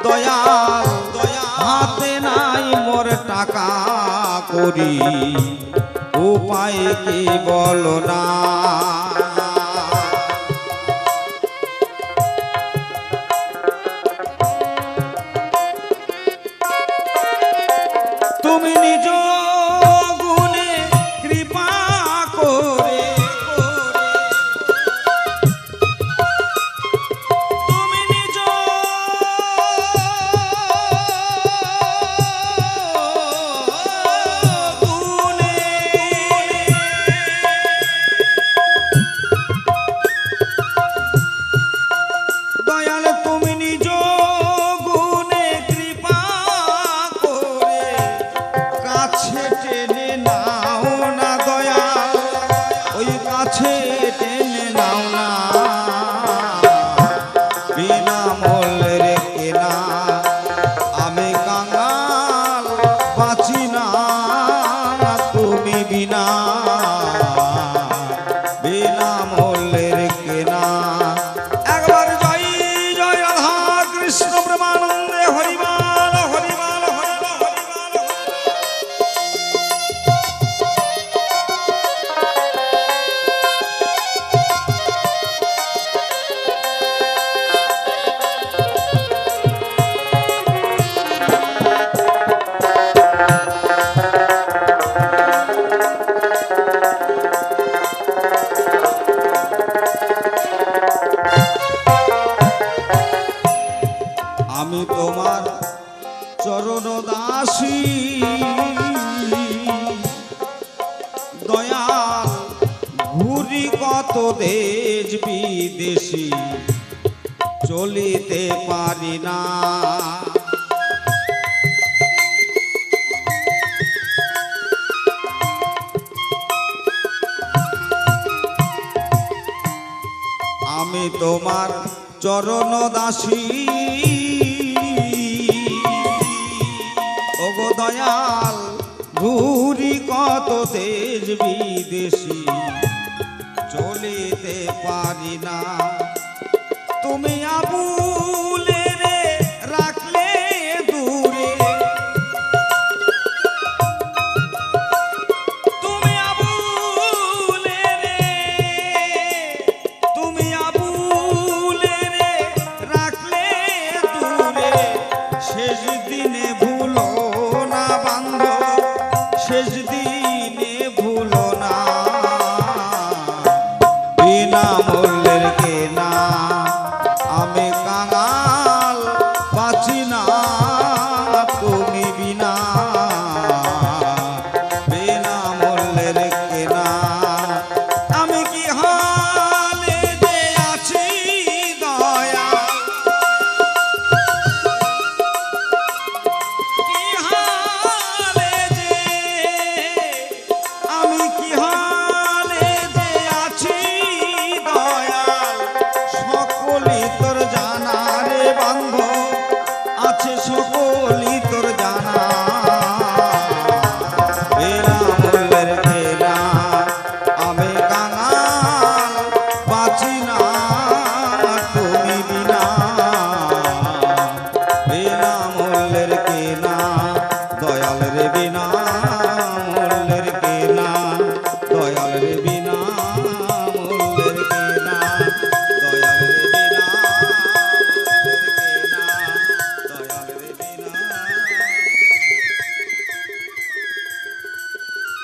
দয়াল হাতে নাই মোর টাকা করি, উপায় কি বলো না। তুমি নিজ গুণে কৃপা করে তুমি নিজ গুণে দয়াল তুমি নিজ গুণে কৃপা করে কাছে টেনে নাও না দয়াল, ওই কাছে টেনে নাও না। বিনা মূল্যের কেনা আমি কাঙাল, বাঁচি না তুমি বিনা। বিনা মূল্যের কেনা। একবার জয় জয় রাধা কৃষ্ণ প্রেমানন্দে হরিবাল হরিবাল হরিবাল হরিবাল। আমি তোমার চরণ দাসী দয়াল, ঘুরি কত দেশ বিদেশি, চলিতে পারি না। আমি তোমার চরণ দাসী ওগো দয়াল, ঘুরি কত দেশ বিদেশি, চলিতে পারি না। তুমি আবুলে রে রাখলে দূরে, তুমি আবুলে রে, তুমি আবুলে রে রাখলে দূরে। শেষ দিনে ভুলো না বান্ধব, শেষ দিনে ভুলো না। বিনা মূল্যের কেনা আমি কাঙাল,